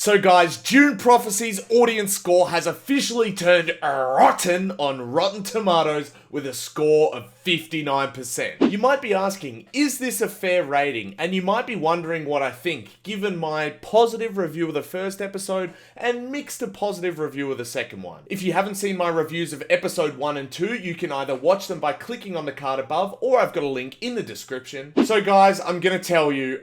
So guys, Dune Prophecy's audience score has officially turned rotten on Rotten Tomatoes with a score of 59%. You might be asking, is this a fair rating? And you might be wondering what I think, given my positive review of the first episode and mixed to positive review of the second one. If you haven't seen my reviews of episode 1 and 2, you can either watch them by clicking on the card above, or I've got a link in the description. So guys, I'm gonna tell you,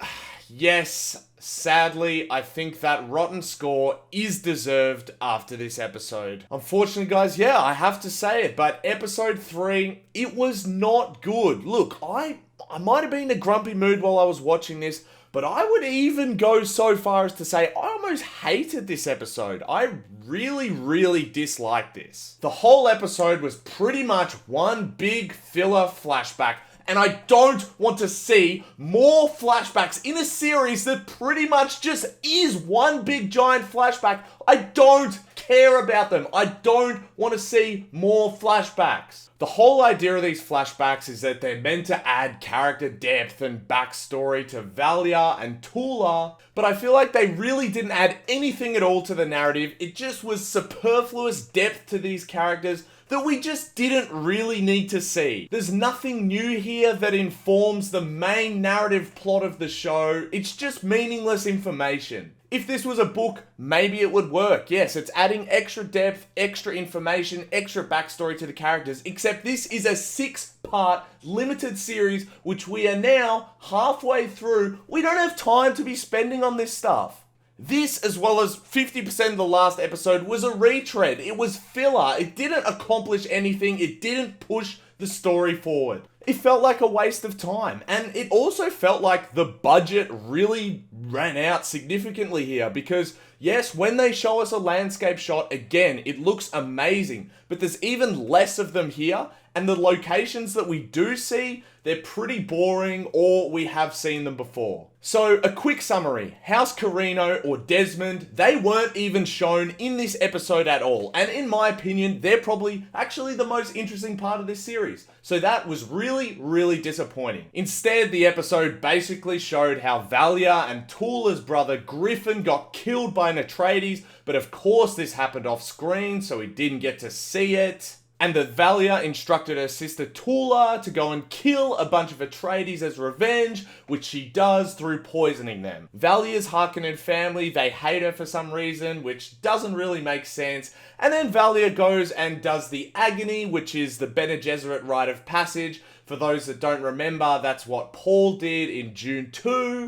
yes, sadly, I think that rotten score is deserved after this episode. Unfortunately, guys, yeah, I have to say it, but episode 3, it was not good. Look, I might have been in a grumpy mood while I was watching this, but I would even go so far as to say I almost hated this episode. I really disliked this. The whole episode was pretty much one big filler flashback, and I don't want to see more flashbacks in a series that pretty much just is one big giant flashback. I don't care about them. I don't want to see more flashbacks. The whole idea of these flashbacks is that they're meant to add character depth and backstory to Valya and Tula, but I feel like they really didn't add anything at all to the narrative. It just was superfluous depth to these characters that we just didn't really need to see. There's nothing new here that informs the main narrative plot of the show. It's just meaningless information. If this was a book, maybe it would work. Yes, it's adding extra depth, extra information, extra backstory to the characters, except this is a 6-part limited series, which we are now halfway through. We don't have time to be spending on this stuff. This, as well as 50% of the last episode, was a retread. It was filler. It didn't accomplish anything. It didn't push the story forward. It felt like a waste of time. And it also felt like the budget really ran out significantly here because, yes, when they show us a landscape shot, again, it looks amazing. But there's even less of them here. And the locations that we do see, they're pretty boring, or we have seen them before. So, a quick summary. House Corrino, or Desmond, they weren't even shown in this episode at all. And in my opinion, they're probably actually the most interesting part of this series. So that was really disappointing. Instead, the episode basically showed how Valya and Tula's brother Griffin got killed by Atreides, but of course this happened off screen, so we didn't get to see it. And that Valya instructed her sister Tula to go and kill a bunch of Atreides as revenge, which she does through poisoning them. Valya's Harkonnen family, they hate her for some reason, which doesn't really make sense. And then Valya goes and does the agony, which is the Bene Gesserit rite of passage. For those that don't remember, that's what Paul did in Dune 2.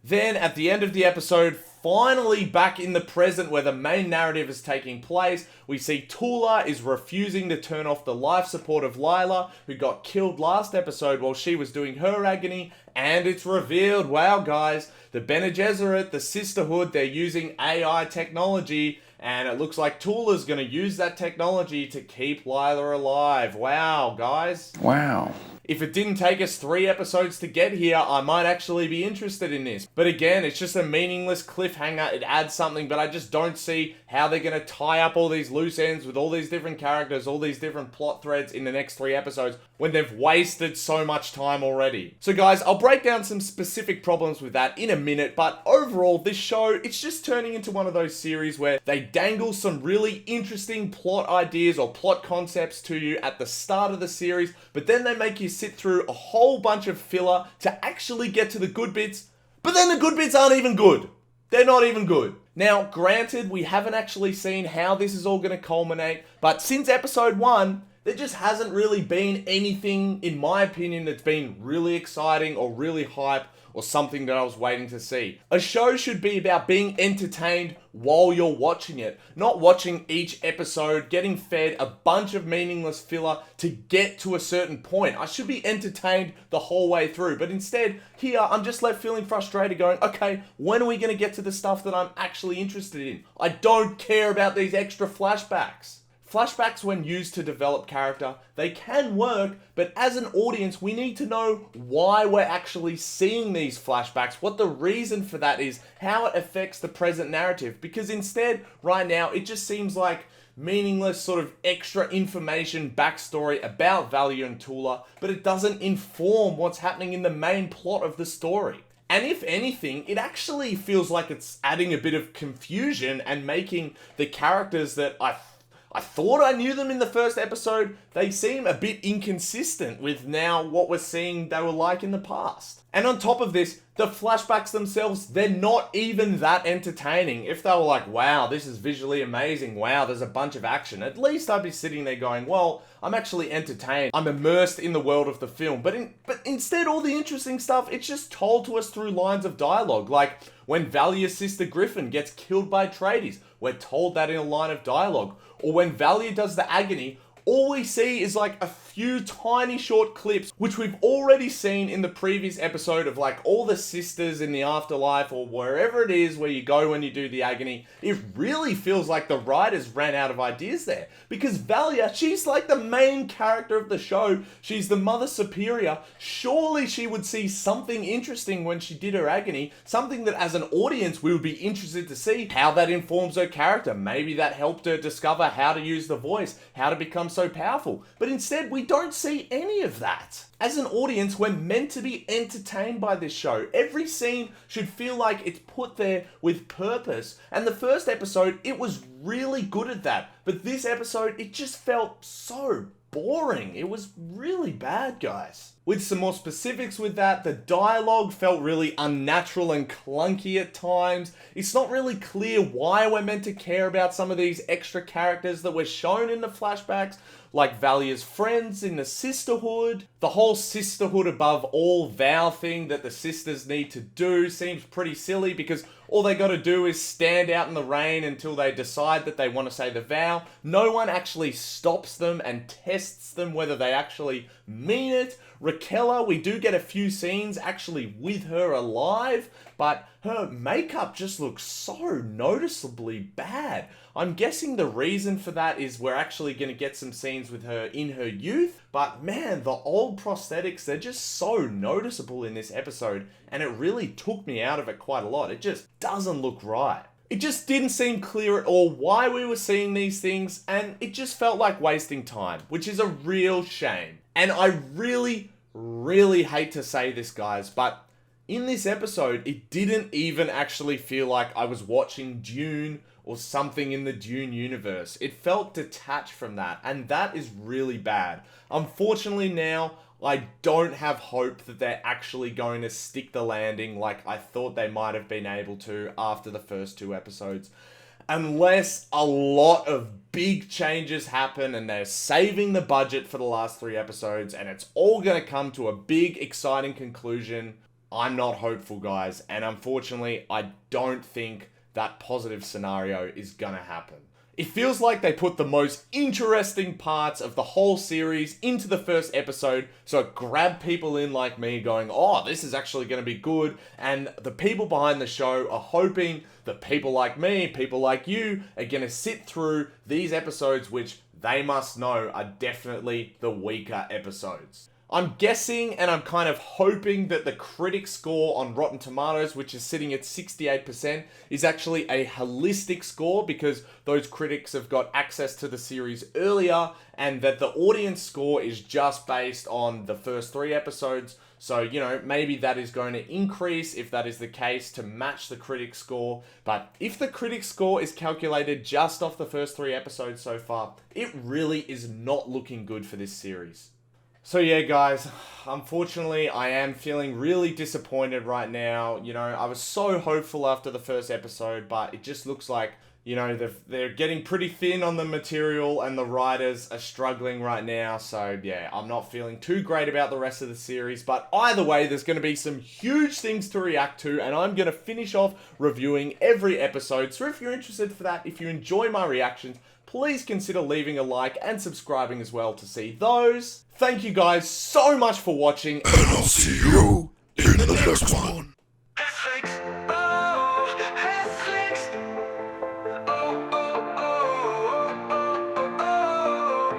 Then, at the end of the episode, finally back in the present where the main narrative is taking place, we see Tula is refusing to turn off the life support of Lila, who got killed last episode while she was doing her agony, and it's revealed, wow guys, the Bene Gesserit, the Sisterhood, they're using AI technology, and it looks like Tula's gonna use that technology to keep Lila alive. Wow, guys. Wow. If it didn't take us 3 episodes to get here, I might actually be interested in this. But again, it's just a meaningless cliffhanger. It adds something, but I just don't see how they're going to tie up all these loose ends with all these different characters, all these different plot threads in the next 3 episodes when they've wasted so much time already. So guys, I'll break down some specific problems with that in a minute, but overall, this show, it's just turning into one of those series where they dangle some really interesting plot ideas or plot concepts to you at the start of the series, but then they make you sit through a whole bunch of filler to actually get to the good bits, but then the good bits aren't even good. They're not even good. Now, granted, we haven't actually seen how this is all going to culminate, but since episode 1, there just hasn't really been anything, in my opinion, that's been really exciting or really hype or something that I was waiting to see. A show should be about being entertained while you're watching it, not watching each episode, getting fed a bunch of meaningless filler to get to a certain point. I should be entertained the whole way through, but instead, here, I'm just left feeling frustrated going, okay, when are we going to get to the stuff that I'm actually interested in? I don't care about these extra flashbacks. Flashbacks, when used to develop character, they can work, but as an audience, we need to know why we're actually seeing these flashbacks, what the reason for that is, how it affects the present narrative, because instead, right now, it just seems like meaningless sort of extra information backstory about Valya and Tula, but it doesn't inform what's happening in the main plot of the story. And if anything, it actually feels like it's adding a bit of confusion and making the characters that I thought I knew them in the first episode, they seem a bit inconsistent with now what we're seeing they were like in the past. And on top of this, the flashbacks themselves, they're not even that entertaining. If they were like, wow, this is visually amazing, wow, there's a bunch of action, at least I'd be sitting there going, well, I'm actually entertained. I'm immersed in the world of the film. But instead, all the interesting stuff, it's just told to us through lines of dialogue. Like when Valya's sister Griffin gets killed by Atreides, we're told that in a line of dialogue. Or when Valya does the agony, all we see is like a few tiny short clips, which we've already seen in the previous episode of like all the sisters in the afterlife or wherever it is where you go when you do the agony. It really feels like the writers ran out of ideas there, because Valya, she's like the main character of the show. She's the mother superior. Surely she would see something interesting when she did her agony, something that as an audience we would be interested to see how that informs her character. Maybe that helped her discover how to use the voice, how to become so powerful. But instead, we don't see any of that. As an audience, we're meant to be entertained by this show. Every scene should feel like it's put there with purpose. And the first episode, it was really good at that. But this episode, it just felt so boring. It was really bad, guys. With some more specifics with that, the dialogue felt really unnatural and clunky at times. It's not really clear why we're meant to care about some of these extra characters that were shown in the flashbacks, like Valya's friends in the Sisterhood. The whole Sisterhood Above All vow thing that the sisters need to do seems pretty silly, because all they gotta do is stand out in the rain until they decide that they want to say the vow. No one actually stops them and tests them whether they actually mean it. Raquella, we do get a few scenes actually with her alive, but her makeup just looks so noticeably bad. I'm guessing the reason for that is we're actually going to get some scenes with her in her youth, but man, the old prosthetics, they're just so noticeable in this episode, and it really took me out of it quite a lot. It just doesn't look right. It just didn't seem clear at all why we were seeing these things, and it just felt like wasting time, which is a real shame. And I really hate to say this, guys, but in this episode, it didn't even actually feel like I was watching Dune or something in the Dune universe. It felt detached from that, and that is really bad. Unfortunately now, I don't have hope that they're actually going to stick the landing like I thought they might have been able to after the first two episodes. Unless a lot of big changes happen and they're saving the budget for the last 3 episodes and it's all going to come to a big, exciting conclusion, I'm not hopeful, guys. And unfortunately, I don't think that positive scenario is going to happen. It feels like they put the most interesting parts of the whole series into the first episode, so it grabbed people in like me going, oh, this is actually going to be good, and the people behind the show are hoping that people like me, people like you, are going to sit through these episodes, which they must know are definitely the weaker episodes. I'm guessing and I'm kind of hoping that the critic score on Rotten Tomatoes, which is sitting at 68%, is actually a holistic score, because those critics have got access to the series earlier, and that the audience score is just based on the first 3 episodes. So, you know, maybe that is going to increase if that is the case to match the critic score. But if the critic score is calculated just off the first 3 episodes so far, it really is not looking good for this series. So yeah, guys, unfortunately, I am feeling really disappointed right now. You know, I was so hopeful after the first episode, but it just looks like, you know, they're getting pretty thin on the material and the writers are struggling right now. So yeah, I'm not feeling too great about the rest of the series. But either way, there's going to be some huge things to react to, and I'm going to finish off reviewing every episode. So if you're interested for that, if you enjoy my reactions, please consider leaving a like and subscribing as well to see those. Thank you guys so much for watching, and I'll see you in the next one.